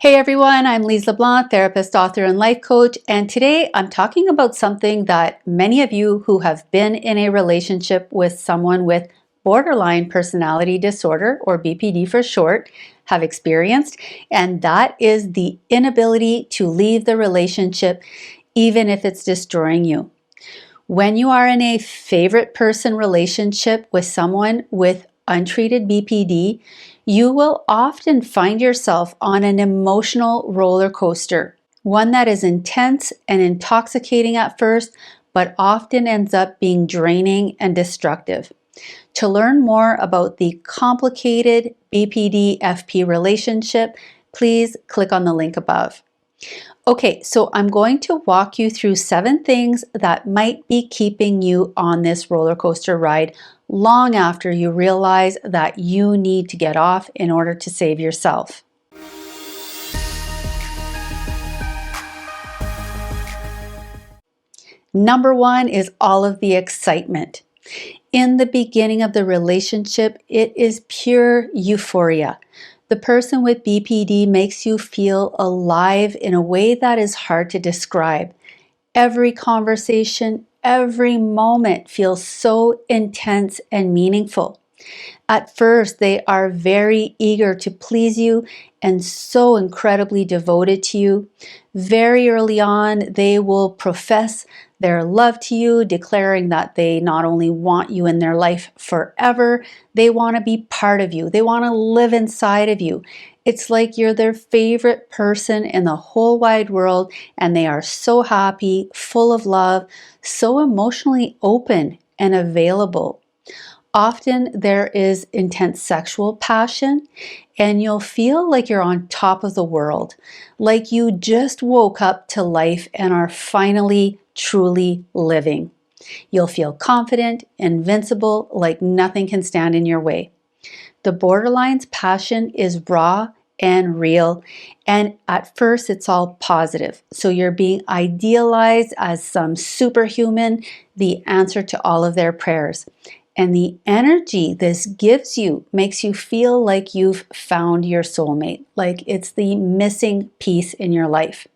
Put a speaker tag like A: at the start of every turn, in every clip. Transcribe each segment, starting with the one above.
A: Hey everyone, I'm Lise Leblanc, therapist, author, and life coach, and today I'm talking about something that many of you who have been in a relationship with someone with borderline personality disorder, or BPD for short, have experienced, and that is the inability to leave the relationship even if it's destroying you. When you are in a favorite person relationship with someone with untreated BPD, you will often find yourself on an emotional roller coaster, one that is intense and intoxicating at first, but often ends up being draining and destructive. To learn more about the complicated BPD-FP relationship, please click on the link above. Okay, so I'm going to walk you through 7 things that might be keeping you on this roller coaster ride long after you realize that you need to get off in order to save yourself. Number 1 is all of the excitement. In the beginning of the relationship, it is pure euphoria. The person with BPD makes you feel alive in a way that is hard to describe. Every conversation, every moment feels so intense and meaningful. At first, they are very eager to please you and so incredibly devoted to you. Very early on, they will profess their love to you, declaring that they not only want you in their life forever, they want to be part of you. They want to live inside of you. It's like you're their favorite person in the whole wide world, and they are so happy, full of love, so emotionally open and available. Often there is intense sexual passion, and you'll feel like you're on top of the world, like you just woke up to life and are finally truly living. You'll feel confident, invincible, like nothing can stand in your way. The borderline's passion is raw and real, and at first it's all positive. So you're being idealized as some superhuman, the answer to all of their prayers. And the energy this gives you makes you feel like you've found your soulmate, like it's the missing piece in your life.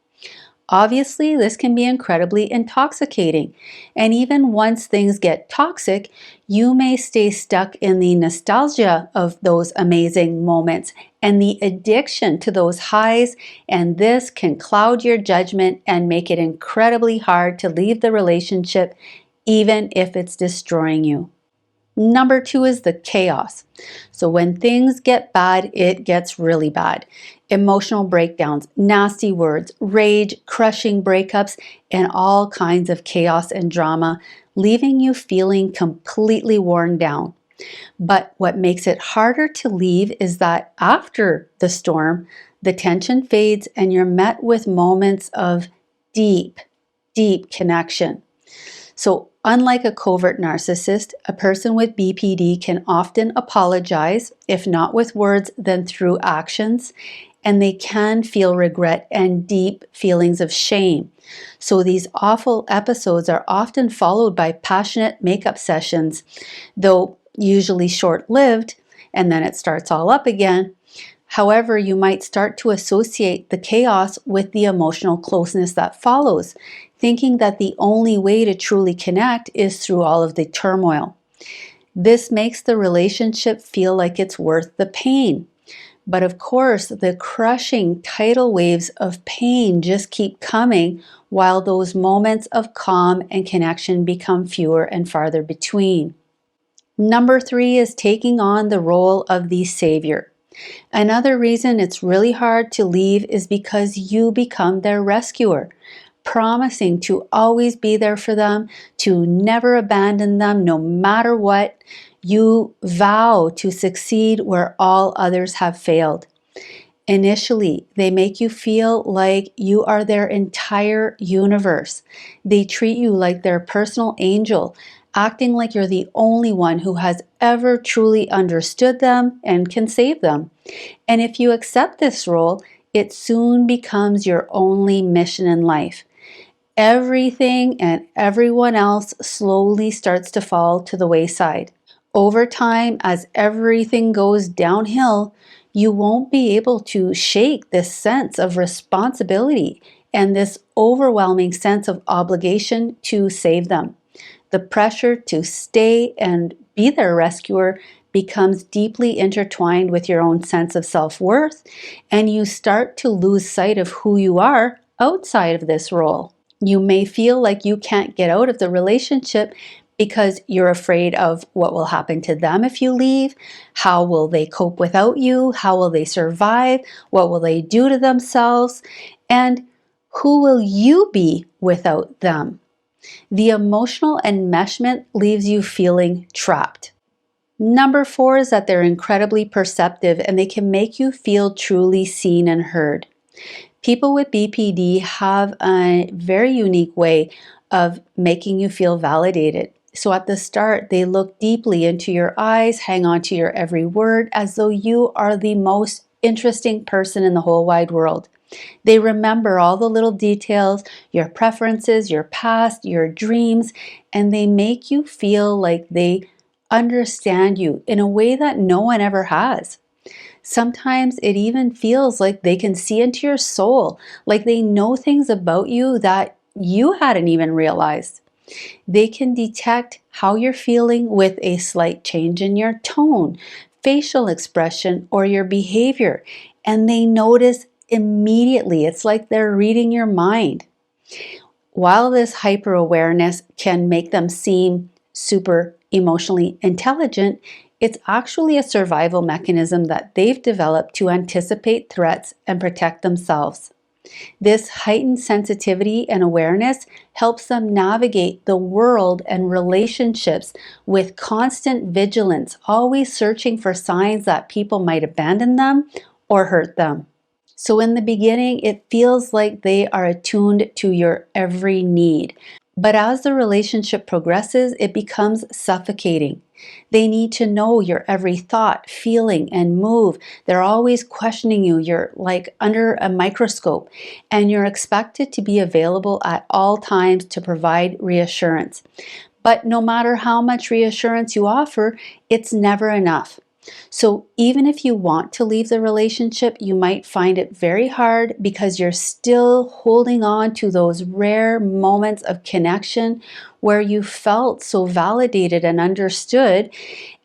A: Obviously, this can be incredibly intoxicating, and even once things get toxic, you may stay stuck in the nostalgia of those amazing moments and the addiction to those highs, and this can cloud your judgment and make it incredibly hard to leave the relationship, even if it's destroying you. Number 2 is the chaos. So when things get bad, it gets really bad. Emotional breakdowns, nasty words, rage, crushing breakups, and all kinds of chaos and drama, leaving you feeling completely worn down. But what makes it harder to leave is that after the storm, the tension fades and you're met with moments of deep, deep connection. So unlike a covert narcissist, a person with BPD can often apologize, if not with words, then through actions, and they can feel regret and deep feelings of shame. So these awful episodes are often followed by passionate makeup sessions, though usually short-lived, and then it starts all up again. However, you might start to associate the chaos with the emotional closeness that follows, thinking that the only way to truly connect is through all of the turmoil. This makes the relationship feel like it's worth the pain. But of course, the crushing tidal waves of pain just keep coming while those moments of calm and connection become fewer and farther between. Number 3 is taking on the role of the savior. Another reason it's really hard to leave is because you become their rescuer, promising to always be there for them, to never abandon them no matter what. You vow to succeed where all others have failed. Initially, they make you feel like you are their entire universe. They treat you like their personal angel, acting like you're the only one who has ever truly understood them and can save them. And if you accept this role, it soon becomes your only mission in life. Everything and everyone else slowly starts to fall to the wayside. Over time, as everything goes downhill, You won't be able to shake this sense of responsibility and this overwhelming sense of obligation to save them. The pressure to stay and be their rescuer becomes deeply intertwined with your own sense of self-worth, and you start to lose sight of who you are outside of this role. You may feel like you can't get out of the relationship because you're afraid of what will happen to them if you leave. How will they cope without you? How will they survive? What will they do to themselves? And who will you be without them? The emotional enmeshment leaves you feeling trapped. Number 4 is that they're incredibly perceptive and they can make you feel truly seen and heard. People with BPD have a very unique way of making you feel validated. So at the start, they look deeply into your eyes, hang on to your every word as though you are the most interesting person in the whole wide world. They remember all the little details, your preferences, your past, your dreams, and they make you feel like they understand you in a way that no one ever has. Sometimes it even feels like they can see into your soul, like they know things about you that you hadn't even realized. They can detect how you're feeling with a slight change in your tone, facial expression, or your behavior, and they notice immediately. It's like they're reading your mind. While this hyper awareness can make them seem super emotionally intelligent, it's actually a survival mechanism that they've developed to anticipate threats and protect themselves. This heightened sensitivity and awareness helps them navigate the world and relationships with constant vigilance, always searching for signs that people might abandon them or hurt them. So in the beginning, it feels like they are attuned to your every need. But as the relationship progresses, it becomes suffocating. They need to know your every thought, feeling, and move. They're always questioning you. You're like under a microscope, and you're expected to be available at all times to provide reassurance. But no matter how much reassurance you offer, it's never enough. So even if you want to leave the relationship, you might find it very hard because you're still holding on to those rare moments of connection where you felt so validated and understood.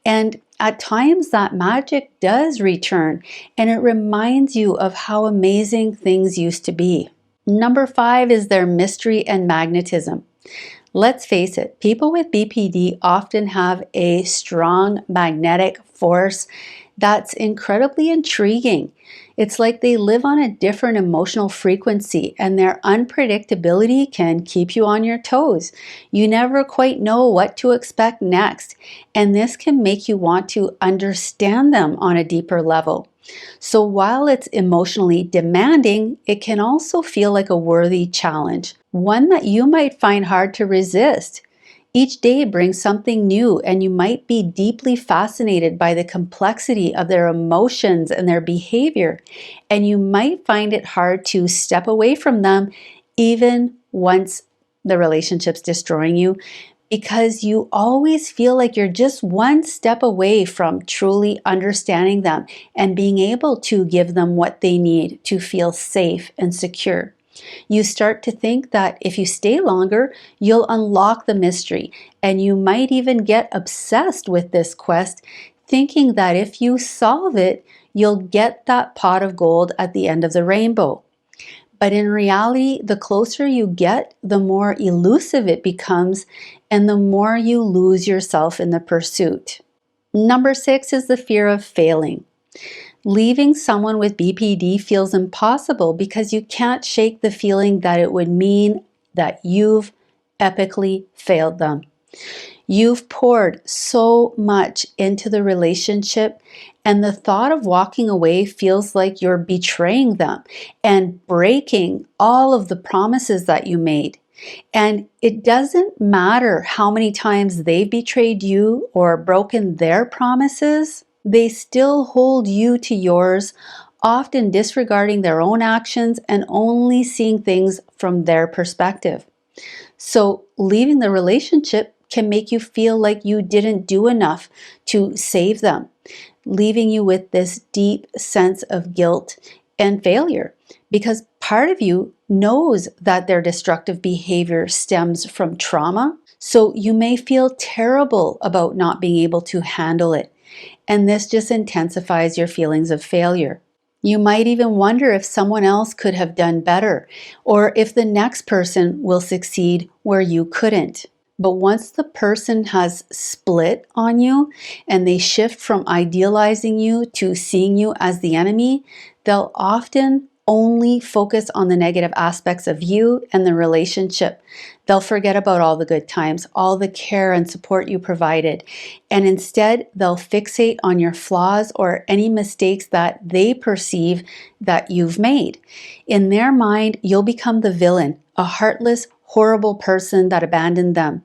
A: And at times that magic does return and it reminds you of how amazing things used to be. Number 5 is their mystery and magnetism. Let's face it, people with BPD often have a strong magnetic force that's incredibly intriguing. It's like they live on a different emotional frequency, and their unpredictability can keep you on your toes. You never quite know what to expect next, and this can make you want to understand them on a deeper level. So while it's emotionally demanding, it can also feel like a worthy challenge, one that you might find hard to resist. Each day brings something new, and you might be deeply fascinated by the complexity of their emotions and their behavior, and you might find it hard to step away from them even once the relationship's destroying you, because you always feel like you're just one step away from truly understanding them and being able to give them what they need to feel safe and secure. You start to think that if you stay longer, you'll unlock the mystery, and you might even get obsessed with this quest, thinking that if you solve it, you'll get that pot of gold at the end of the rainbow. But in reality, the closer you get, the more elusive it becomes, and the more you lose yourself in the pursuit. Number 6 is the fear of failing. Leaving someone with BPD feels impossible because you can't shake the feeling that it would mean that you've epically failed them. You've poured so much into the relationship, and the thought of walking away feels like you're betraying them and breaking all of the promises that you made. And it doesn't matter how many times they've betrayed you or broken their promises, they still hold you to yours, often disregarding their own actions and only seeing things from their perspective. So leaving the relationship can make you feel like you didn't do enough to save them. leaving you with this deep sense of guilt and failure, because part of you knows that their destructive behavior stems from trauma. So you may feel terrible about not being able to handle it, and this just intensifies your feelings of failure. You might even wonder if someone else could have done better, or if the next person will succeed where you couldn't. But once the person has split on you and they shift from idealizing you to seeing you as the enemy, they'll often only focus on the negative aspects of you and the relationship. They'll forget about all the good times, all the care and support you provided, and instead they'll fixate on your flaws or any mistakes that they perceive that you've made. In their mind, you'll become the villain, a heartless, horrible person that abandoned them.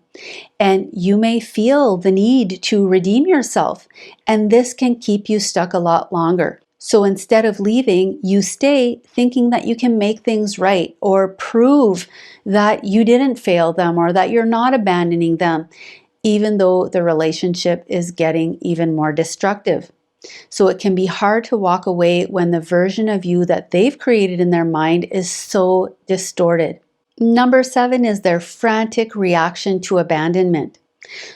A: And you may feel the need to redeem yourself, and this can keep you stuck a lot longer. So instead of leaving, you stay thinking that you can make things right or prove that you didn't fail them or that you're not abandoning them, even though the relationship is getting even more destructive. So it can be hard to walk away when the version of you that they've created in their mind is so distorted. Number 7 is their frantic reaction to abandonment.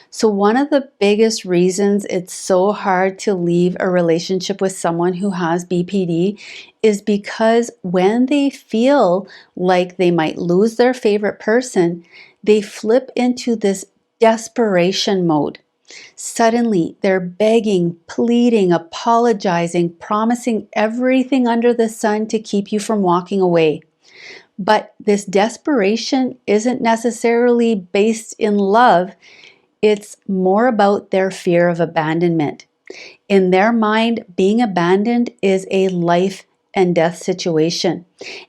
A: So one of the biggest reasons it's so hard to leave a relationship with someone who has BPD is because when they feel like they might lose their favorite person, they flip into this desperation mode. Suddenly, they're begging, pleading, apologizing, promising everything under the sun to keep you from walking away. But this desperation isn't necessarily based in love. It's more about their fear of abandonment. In their mind, being abandoned is a life and death situation,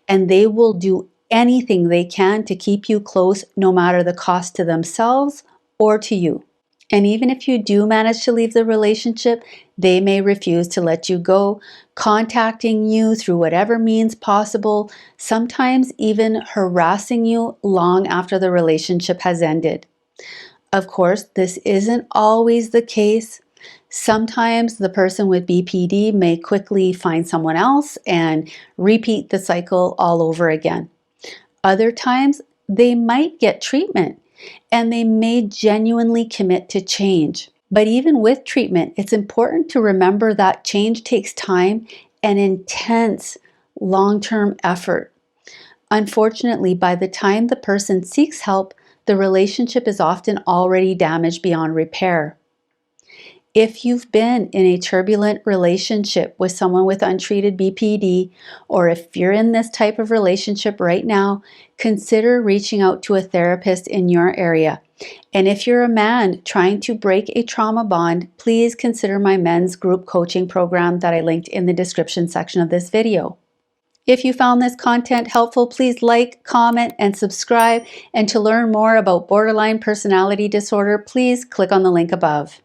A: and they will do anything they can to keep you close, no matter the cost to themselves or to you. And even if you do manage to leave the relationship, they may refuse to let you go, contacting you through whatever means possible, sometimes even harassing you long after the relationship has ended. Of course, this isn't always the case. Sometimes the person with BPD may quickly find someone else and repeat the cycle all over again. Other times, they might get treatment and they may genuinely commit to change. But even with treatment, it's important to remember that change takes time and intense long-term effort. Unfortunately, by the time the person seeks help, the relationship is often already damaged beyond repair. If you've been in a turbulent relationship with someone with untreated BPD, or if you're in this type of relationship right now, consider reaching out to a therapist in your area. And if you're a man trying to break a trauma bond, please consider my men's group coaching program that I linked in the description section of this video. If you found this content helpful, please like, comment, and subscribe. And to learn more about borderline personality disorder, please click on the link above.